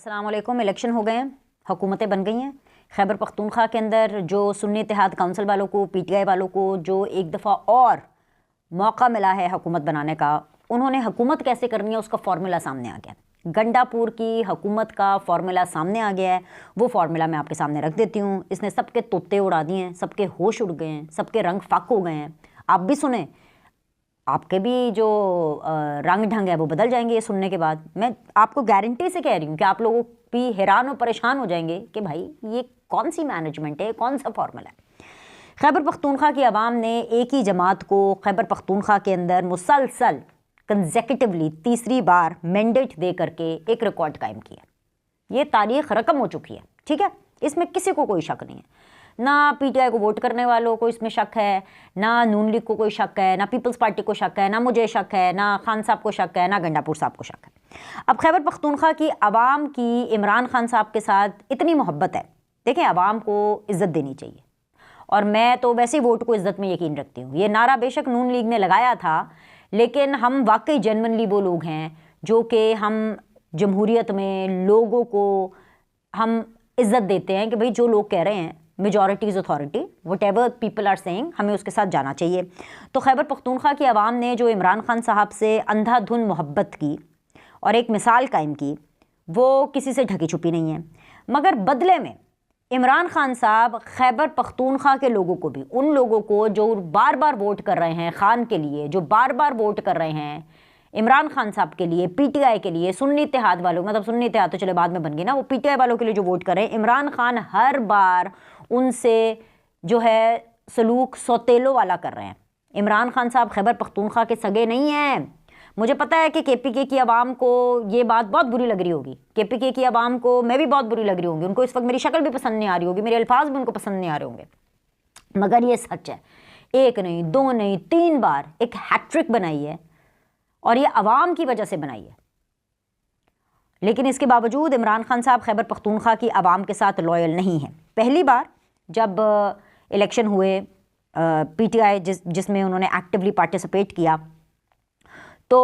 अस्सलाम वालेकुम। इलेक्शन हो गए हैं, हुकूमतें बन गई हैं। खैबर पख्तूनख्वा के अंदर जो सुन्नी इत्तेहाद काउंसिल वालों को, पीटीआई वालों को जो एक दफ़ा और मौका मिला है हुकूमत बनाने का, उन्होंने हुकूमत कैसे करनी है उसका फार्मूला सामने आ गया। गंडापुर की हुकूमत का फार्मूला सामने आ गया है। वो फार्मूला मैं आपके सामने रख देती हूँ। इसने सबके तोते उड़ा दिए हैं, सबके होश उड़ गए हैं, सबके रंग फाक हो गए हैं। आप भी सुने, आपके भी जो रंग ढंग है वो बदल जाएंगे ये सुनने के बाद। मैं आपको गारंटी से कह रही हूँ कि आप लोगों भी हैरान और परेशान हो जाएंगे कि भाई ये कौन सी मैनेजमेंट है, कौन सा फॉर्मूला है। खैबर पख्तूनख्वा की आवाम ने एक ही जमात को खैबर पख्तूनख्वा के अंदर मुसलसल कंसेक्यूटिवली तीसरी बार मैंडेट दे करके एक रिकॉर्ड कायम किया। ये तारीख रकम हो चुकी है, ठीक है, इसमें किसी को कोई शक नहीं है। ना पीटीआई को वोट करने वालों को इसमें शक है, ना नून लीग को कोई शक है, ना पीपल्स पार्टी को शक है, ना मुझे शक है, ना खान साहब को शक है, ना गंडापुर साहब को शक है। अब खैबर पख्तूनख्वा की आवाम की इमरान खान साहब के साथ इतनी मोहब्बत है। देखें, आवाम को इज्जत देनी चाहिए और मैं तो वैसे ही वोट को इज्जत में यकीन रखती हूँ। ये नारा बेशक नून लीग ने लगाया था, लेकिन हम वाकई जेन्युइनली वो लोग हैं जो कि हम जमहूरियत में लोगों को हम इज्जत देते हैं कि भाई जो लोग कह रहे हैं majority is authority, whatever people are saying, हमें उसके साथ जाना चाहिए। तो खैबर पख्तूनख्वा की आवाम ने जो इमरान खान साहब से अंधाधुन मोहब्बत की और एक मिसाल कायम की, वो किसी से ढकी छुपी नहीं है। मगर बदले में इमरान खान साहब खैबर पख्तूनख्वा के लोगों को भी, उन लोगों को जो बार बार वोट कर रहे हैं खान के लिए, जो बार बार वोट कर रहे हैं इमरान खान साहब के लिए, पीटीआई के लिए, सुन्नी इत्तेहाद वालों, मतलब सुन्नी इत्तेहाद तो चले बाद में बन गई ना, वो पीटीआई वालों के लिए जो वोट कर रहे हैं, इमरान खान हर बार उनसे जो है सलूक सौतेलों वाला कर रहे हैं। इमरान खान साहब खैबर पख्तूनख्वा के सगे नहीं हैं। मुझे पता है कि केपीके की आवाम को ये बात बहुत बुरी लग रही होगी, केपीके की आवाम को मैं भी बहुत बुरी लग रही होंगी, उनको इस वक्त मेरी शक्ल भी पसंद नहीं आ रही होगी, मेरे अल्फाज भी उनको पसंद नहीं आ रहे होंगे, मगर ये सच है। एक नहीं, दो नहीं, 3 बार एक हैट्रिक बनाई है और ये आवाम की वजह से बनाई है। लेकिन इसके बावजूद इमरान खान साहब खैबर पख्तूनख्वा की आवाम के साथ लॉयल नहीं है। पहली बार जब इलेक्शन हुए पीटीआई जिसमें उन्होंने एक्टिवली पार्टिसिपेट किया, तो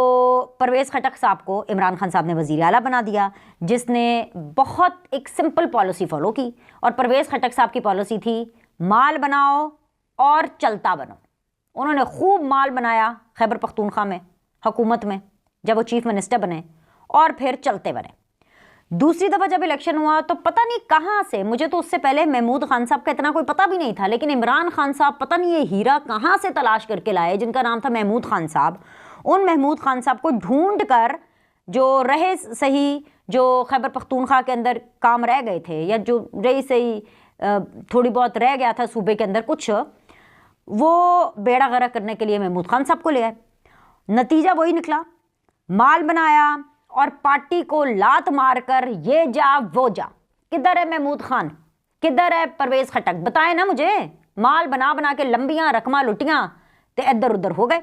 परवेज़ खटक साहब को इमरान खान साहब ने वज़ीर आला बना दिया, जिसने बहुत एक सिंपल पॉलिसी फॉलो की। और परवेज़ खटक साहब की पॉलिसी थी माल बनाओ और चलता बनो। उन्होंने खूब माल बनाया खैबर पख्तूनख्वा में हुकूमत में जब वो चीफ मिनिस्टर बने, और फिर चलते बने। दूसरी दफ़ा जब इलेक्शन हुआ तो पता नहीं कहाँ से, मुझे तो उससे पहले महमूद खान साहब का इतना कोई पता भी नहीं था, लेकिन इमरान खान साहब पता नहीं ये हीरा कहाँ से तलाश करके लाए जिनका नाम था महमूद खान साहब। उन महमूद खान साहब को ढूंढ कर जो रहे सही, जो खैबर पख्तूनख्वा के अंदर काम रह गए थे, या जो रही सही थोड़ी बहुत रह गया था सूबे के अंदर कुछ, वो बेड़ा गर्क करने के लिए महमूद खान साहब को ले आए। नतीजा वही निकला, माल बनाया और पार्टी को लात मारकर ये जा वो जा। किधर है महमूद खान, किधर है परवेज़ खटक, बताए ना मुझे। माल बना बना के लंबियां रकमा लुटियां तो इधर उधर हो गए।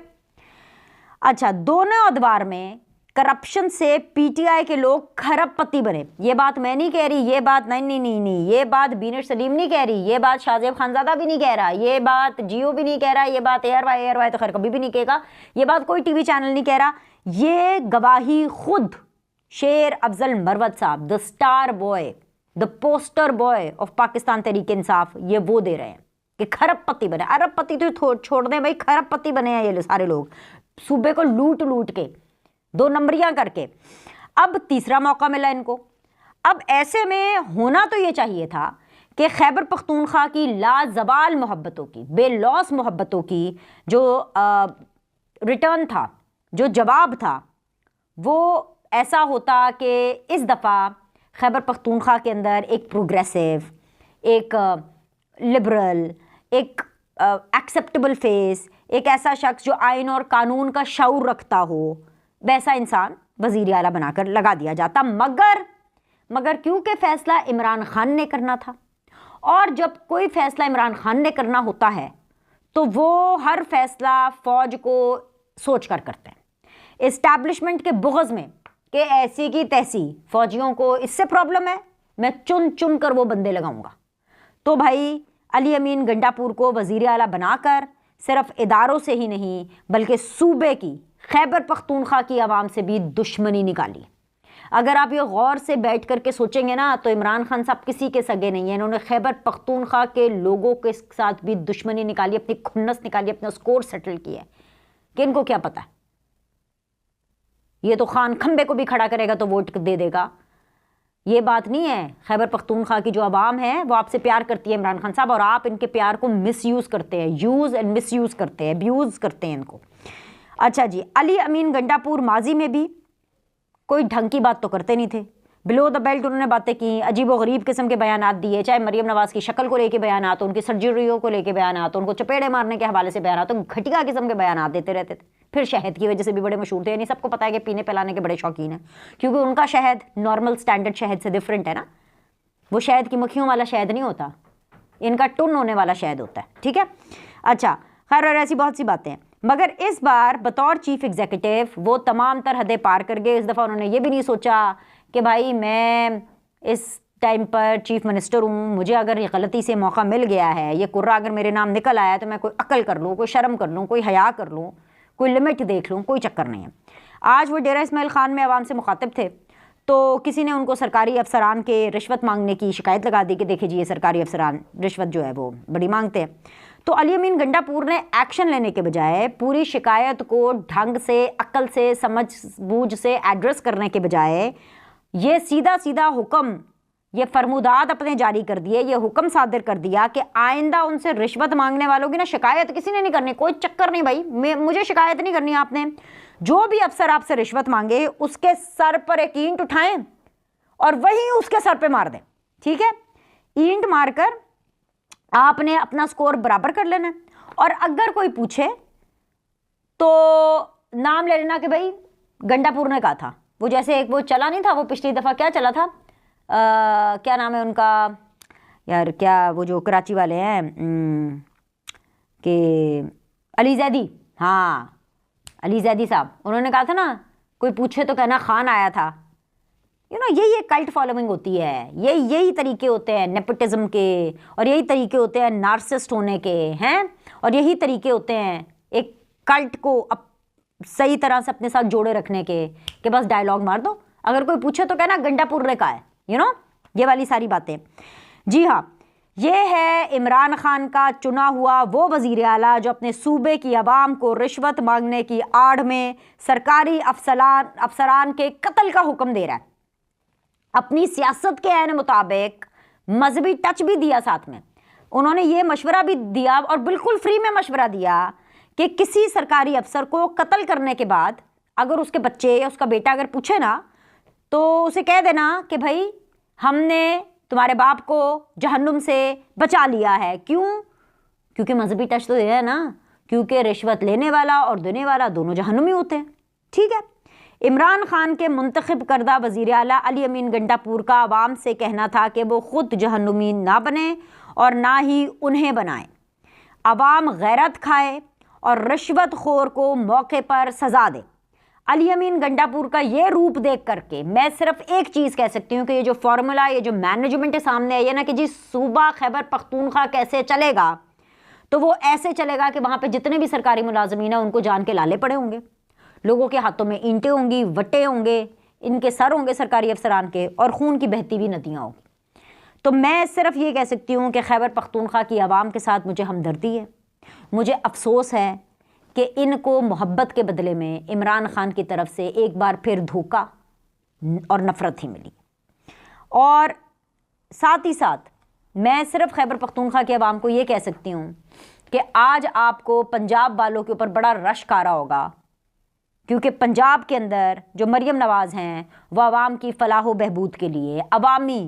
अच्छा, दोनों अदवार में करप्शन से पीटीआई के लोग खरबपति बने। ये बात मैं नहीं कह रही, ये बात नहीं, ये बात बीनर सलीम नहीं कह रही, ये बात शाहजेब खानजादा भी नहीं कह रहा, ये बात जियो भी नहीं कह रहा, ये बात एयर वाई तो खैर कभी भी नहीं कहेगा, ये बात कोई टीवी चैनल नहीं कह रहा। ये गवाही खुद शेर अफजल मरवत साहब, the star boy, the poster boy of Pakistan Tehreek Insaf, ये वो दे रहे हैं कि खरबपति बने। अरबपति तो छोड़ दें भाई, खरबपति बने हैं ये सारे लोग, सूबे को लूट लूट के 2 नंबरियां करके। अब तीसरा मौका मिला इनको। अब ऐसे में होना तो ये चाहिए था कि खैबर पख्तूनख्वा की लाजवाल मोहब्बतों की, बेलौस मोहब्बतों की जो रिटर्न था, जो जवाब था, वो ऐसा होता कि इस दफ़ा खैबर पख्तूनख्वा के अंदर एक प्रोग्रेसिव, एक लिबरल, एक एक्सेप्टेबल फेस, एक ऐसा शख्स जो आइन और कानून का शऊर रखता हो, वैसा इंसान वज़ीर आला बनाकर लगा दिया जाता। मगर क्योंकि फ़ैसला इमरान खान ने करना था, और जब कोई फ़ैसला इमरान खान ने करना होता है तो वो हर फ़ैसला फ़ौज को सोच कर करते हैं। इस्टेब्लिशमेंट के बुग़्ज़ में कि ऐसी की तैसी फ़ौजियों को इससे प्रॉब्लम है, मैं चुन चुन कर वो बंदे लगाऊंगा। तो भाई अली अमीन गंडापुर को वज़ीर आला बनाकर सिर्फ इदारों से ही नहीं बल्कि सूबे की, खैबर पख्तूनख्वा की आवाम से भी दुश्मनी निकाली। अगर आप ये गौर से बैठ करके सोचेंगे ना तो इमरान खान साहब किसी के सगे नहीं है। इन्होंने खैबर पख्तूनख्वा के लोगों के साथ भी दुश्मनी निकाली, अपनी खुन्नस निकाली, अपना स्कोर सेटल किया है कि इनको क्या पता है, ये तो खान खंबे को भी खड़ा करेगा तो वोट दे देगा। ये बात नहीं है। खैबर पख्तूनख्वा की जो आवाम है वो आपसे प्यार करती है इमरान खान साहब, और आप इनके प्यार को मिसयूज़ करते हैं, यूज़ एंड मिसयूज़ करते हैं, अब्यूज़ करते हैं इनको। अच्छा जी, अली अमीन गंडापुर माजी में भी कोई ढंग की बात तो करते नहीं थे। बिलो द बेल्ट उन्होंने बातें की, अजीब व गरीब किस्म के बयानात दिए, चाहे मरीम नवाज़ की शक्ल को लेके बयानात, उनकी सर्जरियों को लेके बयानात, उनको चपेड़े मारने के हवाले से बयानात, तो घटिया किस्म के बयानात देते रहते थे। फिर शहद की वजह से भी बड़े मशहूर थे, यानी सबको पता है कि पीने पिलाने के बड़े शौकीन हैं, क्योंकि उनका शहद नॉर्मल स्टैंडर्ड शहद से डिफरेंट है ना। वो शहद की मक्खियों वाला शहद नहीं होता, इनका टुन होने वाला शहद होता है, ठीक है। अच्छा खैर, और ऐसी बहुत सी बातें हैं, मगर इस बार बतौर चीफ एग्जीक्यूटिव वो तमाम तर हदें पार कर गए। इस दफ़ा उन्होंने ये भी नहीं सोचा कि भाई मैं इस टाइम पर चीफ मिनिस्टर हूँ, मुझे अगर ये गलती से मौका मिल गया है, ये कुर्रा अगर मेरे नाम निकल आया तो मैं कोई अकल कर लूँ, कोई शर्म कर लूँ, कोई हया कर लूँ, कोई लिमिट देख लूँ, कोई चक्कर नहीं है। आज वो डेरा इस्माइल खान में आवाम से मुखातिब थे तो किसी ने उनको सरकारी अफसरान के रिश्वत मांगने की शिकायत लगा दी कि देखिए जी ये सरकारी अफसरान रिश्वत जो है वो बड़ी मांगते हैं। तो अली अमीन गंडापुर ने एक्शन लेने के बजाय, पूरी शिकायत को ढंग से, अक्ल से, समझ बूझ से एड्रेस करने के बजाय ये सीधा सीधा हुक्म, ये फरमुदात अपने जारी कर दिए, ये हुक्म सादिर कर दिया कि आइंदा उनसे रिश्वत मांगने वालों की ना शिकायत किसी ने नहीं करनी। कोई चक्कर नहीं भाई, मुझे शिकायत नहीं करनी आपने। जो भी अफसर आपसे रिश्वत मांगे उसके सर पर एक ईंट उठाएं और वहीं उसके सर पे मार दें, ठीक है। ईंट मारकर आपने अपना स्कोर बराबर कर लेना, और अगर कोई पूछे तो नाम ले लेना कि भाई गंडापुर ने कहा था। वो जैसे एक वो चला नहीं था, वो पिछली दफ़ा क्या चला था, क्या नाम है उनका यार, क्या वो जो कराची वाले हैं कि अली जैदी, हाँ अली जैदी साहब, उन्होंने कहा था ना कोई पूछे तो कहना खान आया था। यही एक कल्ट फॉलोइंग होती है, यही तरीके होते हैं नेपोटिज्म के, और यही तरीके होते हैं नार्सिसिस्ट होने के हैं, और यही तरीके होते हैं एक कल्ट को सही तरह से अपने साथ जोड़े रखने के, कि बस डायलॉग मार दो, अगर कोई पूछे तो कहना गंडापुर ने कहा है, ये वाली सारी बातें। जी हाँ, ये है इमरान खान का चुना हुआ वो वज़ीर आला जो अपने सूबे की आवाम को रिश्वत मांगने की आड़ में सरकारी अफसरान के कत्ल का हुक्म दे रहा है। अपनी सियासत के ऐन मुताबिक मजहबी टच भी दिया, साथ में उन्होंने ये मशवरा भी दिया, और बिल्कुल फ्री में मशवरा दिया कि किसी सरकारी अफसर को कत्ल करने के बाद अगर उसके बच्चे या उसका बेटा अगर पूछे ना तो उसे कह देना कि भाई हमने तुम्हारे बाप को जहन्नुम से बचा लिया है। क्यों? क्योंकि मजहबी टच तो है ना, क्योंकि रिश्वत लेने वाला और देने वाला दोनों जहन्नुमी होते हैं, ठीक है। इमरान खान के मुंतखब करदा वज़ीर आला अली अमीन गंडापुर का आवाम से कहना था कि वो ख़ुद जहन्नुमी ना बने और ना ही उन्हें बनाए, आवाम गैरत खाए और रिश्वत खोर को मौके पर सज़ा दे। अली अमीन गंडापुर का ये रूप देख करके मैं सिर्फ एक चीज़ कह सकती हूँ कि ये जो फार्मूला, ये जो मैनेजमेंट सामने है, ये ना कि जी सूबा खैबर पख्तूनख्वा कैसे चलेगा, तो वो ऐसे चलेगा कि वहाँ पे जितने भी सरकारी मुलाजमीन हैं उनको जान के लाले पड़े होंगे, लोगों के हाथों में ईंटें होंगी, वट्टे होंगे, इनके सर होंगे सरकारी अफसरान के, और खून की बहती हुई नदियाँ होंगी। तो मैं सिर्फ ये कह सकती हूँ कि खैबर पख्तूनख्वा की आवाम के साथ मुझे हमदर्दी है, मुझे अफसोस है कि इनको मोहब्बत के बदले में इमरान खान की तरफ से एक बार फिर धोखा और नफ़रत ही मिली। और साथ ही साथ मैं सिर्फ खैबर पख्तूनख्वा के अवाम को ये कह सकती हूँ कि आज आपको पंजाब वालों के ऊपर बड़ा रश्क आ रहा होगा, क्योंकि पंजाब के अंदर जो मरीम नवाज़ हैं वो आवाम की फलाह व बहबूद के लिए अवामी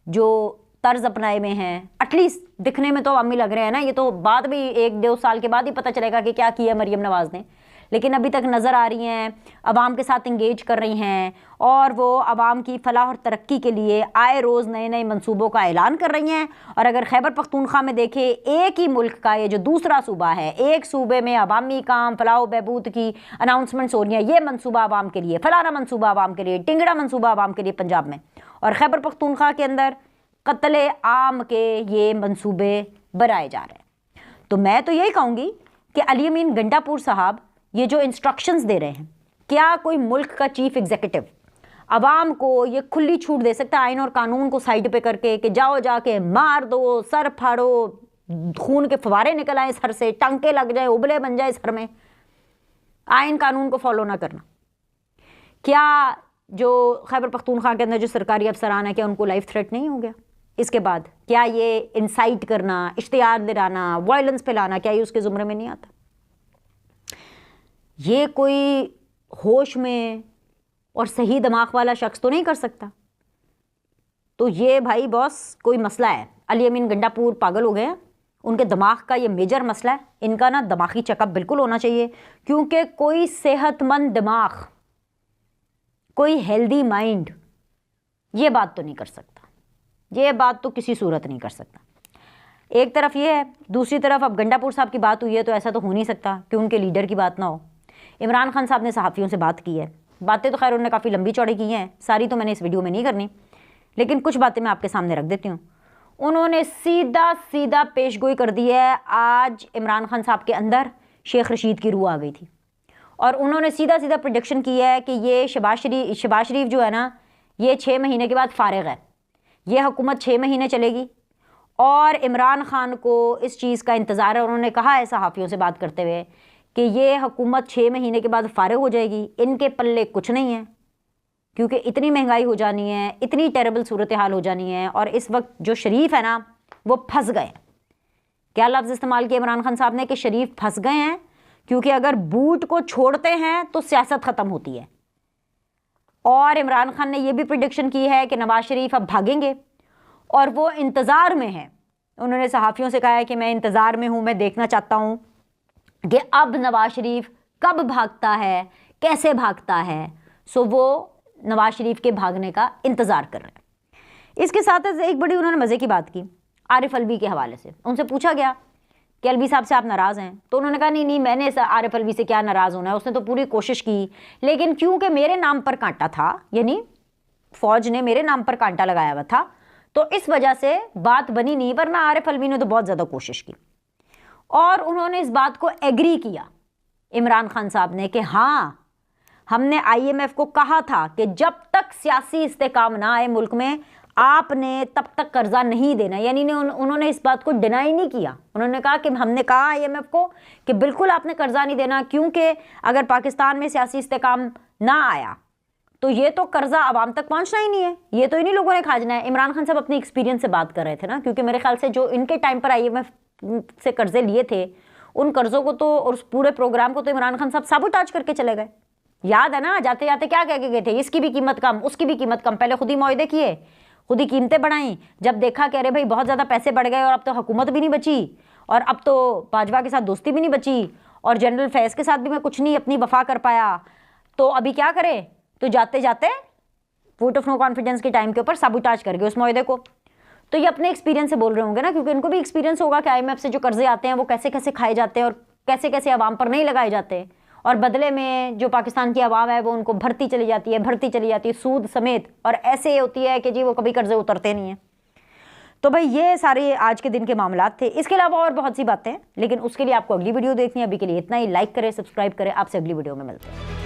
जो तर्ज अपनाए में हैं, एटलीस्ट दिखने में तो अवामी लग रहे हैं ना, ये तो बाद में 1-2 साल के बाद ही पता चलेगा कि क्या किया मरीम नवाज़ ने, लेकिन अभी तक नज़र आ रही हैं, अवाम के साथ इंगेज कर रही हैं, और वो अवाम की फलाह और तरक्की के लिए आए रोज़ नए नए मंसूबों का ऐलान कर रही हैं। और अगर खैबर पख्तूनख्वा में देखें, एक ही मुल्क का ये जो दूसरा सूबा है, एक सूबे में अवामी काम फलाह बहबूद की अनाउंसमेंट्स हो रही हैं, ये मनसूबा अवाम के लिए, फलाना मनसूबा अवाम के लिए, टिंगड़ा मनसूबा अवाम के लिए पंजाब में, और खैबर पख्तूनख्वा के अंदर कत्ले आम के ये मंसूबे बनाए जा रहे हैं। तो मैं तो यही कहूँगी कि अली अमीन गंडापुर साहब ये जो इंस्ट्रक्शंस दे रहे हैं, क्या कोई मुल्क का चीफ एग्जीक्यूटिव आवाम को ये खुली छूट दे सकता है आइन और कानून को साइड पे करके कि जाओ जाके मार दो, सर फाड़ो, खून के फवारे निकल आए सर से, टांके लग जाए, उबले बन जाए सर में, आइन कानून को फॉलो ना करना। क्या जो खैबर पख्तूनख्वा के अंदर जो सरकारी अफसरान है, क्या उनको लाइफ थ्रेट नहीं हो गया इसके बाद? क्या ये इंसाइट करना, इश्तिहार दिलाना, वायलेंस फैलाना, क्या ये उसके ज़ुमरे में नहीं आता? ये कोई होश में और सही दिमाग वाला शख्स तो नहीं कर सकता। तो ये भाई बॉस कोई मसला है। अली अमीन गंडापुर पागल हो गए हैं, उनके दिमाग का ये मेजर मसला है। इनका ना दिमागी चेकअप बिल्कुल होना चाहिए, क्योंकि कोई सेहतमंद दिमाग, कोई हेल्दी माइंड ये बात तो नहीं कर सकता, ये बात तो किसी सूरत नहीं कर सकता। एक तरफ ये है, दूसरी तरफ अब गंडापुर साहब की बात हुई है तो ऐसा तो हो नहीं सकता कि उनके लीडर की बात ना हो। इमरान खान साहब ने सहाफ़ियों से बात की है, बातें तो खैर उन्होंने काफ़ी लंबी चौड़ी की हैं, सारी तो मैंने इस वीडियो में नहीं करनी, लेकिन कुछ बातें मैं आपके सामने रख देती हूँ। उन्होंने सीधा सीधा पेशगोई कर दी है। आज इमरान खान साहब के अंदर शेख रशीद की रूह आ गई थी और उन्होंने सीधा सीधा प्रोडिक्शन की है कि ये शहबाज शरीफ जो है ना, ये 6 महीने के बाद फारिग है, ये हुकूमत 6 महीने चलेगी और इमरान खान को इस चीज़ का इंतज़ार है। उन्होंने कहा है सहाफ़ियों से बात करते हुए कि ये हुकूमत 6 महीने के बाद फारिग हो जाएगी, इनके पल्ले कुछ नहीं है, क्योंकि इतनी महंगाई हो जानी है, इतनी टेरेबल सूरत हाल हो जानी है। और इस वक्त जो शरीफ है ना, वो फंस गए। क्या लफ्ज़ इस्तेमाल किया इमरान खान साहब ने कि शरीफ फंस गए हैं, क्योंकि अगर बूट को छोड़ते हैं तो सियासत ख़त्म होती है। और इमरान खान ने यह भी प्रेडिक्शन की है कि नवाज शरीफ अब भागेंगे और वो इंतज़ार में है। उन्होंने सहाफ़ियों से कहा है कि मैं इंतज़ार में हूँ, मैं देखना चाहता हूँ कि अब नवाज शरीफ कब भागता है, कैसे भागता है। सो वो नवाज शरीफ के भागने का इंतज़ार कर रहे हैं। इसके साथ एक बड़ी उन्होंने मज़े की बात की आरिफ अलवी के हवाले से। उनसे पूछा गया कि अलवी साहब से आप नाराज़ हैं, तो उन्होंने कहा नहीं मैंने आरिफ अलवी से क्या नाराज़ होना है, उसने तो पूरी कोशिश की, लेकिन क्योंकि मेरे नाम पर कांटा था, यानी फ़ौज ने मेरे नाम पर कांटा लगाया हुआ था, तो इस वजह से बात बनी नहीं, वरना आरिफ अलवी ने तो बहुत ज़्यादा कोशिश की। और उन्होंने इस बात को एग्री किया इमरान खान साहब ने कि हाँ, हमने IMF को कहा था कि जब तक सियासी इस्तेकाम ना आए मुल्क में, आपने तब तक कर्जा नहीं देना। यानी उन्होंने इस बात को डिनाई नहीं किया। उन्होंने कहा कि हमने कहा IMF को कि बिल्कुल आपने कर्जा नहीं देना, क्योंकि अगर पाकिस्तान में सियासी इस्तेकाम ना आया तो ये तो कर्जा आवाम तक पहुंचना ही नहीं है, ये तो इन्हीं लोगों ने खाजना है। इमरान खान साहब अपने एक्सपीरियंस से बात कर रहे थे ना, क्योंकि मेरे ख्याल से जो इनके टाइम पर IMF से कर्जे लिए थे, उन कर्जों को तो और उस पूरे प्रोग्राम को तो इमरान खान साहब साबुताज करके चले गए। याद है ना, जाते जाते क्या कह के गए थे, इसकी भी कीमत कम, उसकी भी कीमत कम। पहले खुद ही मुआहदे किए, खुद ही कीमतें बढ़ाई। जब देखा कि अरे भाई बहुत ज़्यादा पैसे बढ़ गए और अब तो हुकूमत भी नहीं बची, और अब तो भाजपा के साथ दोस्ती भी नहीं बची, और जनरल फैज़ के साथ भी मैं कुछ नहीं अपनी वफा कर पाया, तो अभी क्या करें, तो जाते जाते वोट ऑफ नो कॉन्फिडेंस के टाइम के ऊपर साबुताज कर गए उस मुआहदे को। तो ये अपने एक्सपीरियंस से बोल रहे होंगे ना, क्योंकि इनको भी एक्सपीरियंस होगा कि IMF से जो कर्जे आते हैं वो कैसे कैसे खाए जाते हैं और कैसे कैसे आवाम पर नहीं लगाए जाते, और बदले में जो पाकिस्तान की आवाम है वो उनको भरती चली जाती है सूद समेत, और ऐसे होती है कि जी वो कभी कर्जे उतरते नहीं हैं। तो भाई ये सारे आज के दिन के मामलात थे। इसके अलावा और बहुत सी बातें हैं, लेकिन उसके लिए आपको अगली वीडियो देखनी है। अभी के लिए इतना ही। लाइक करें, सब्सक्राइब करें। आपसे अगली वीडियो में मिलते हैं।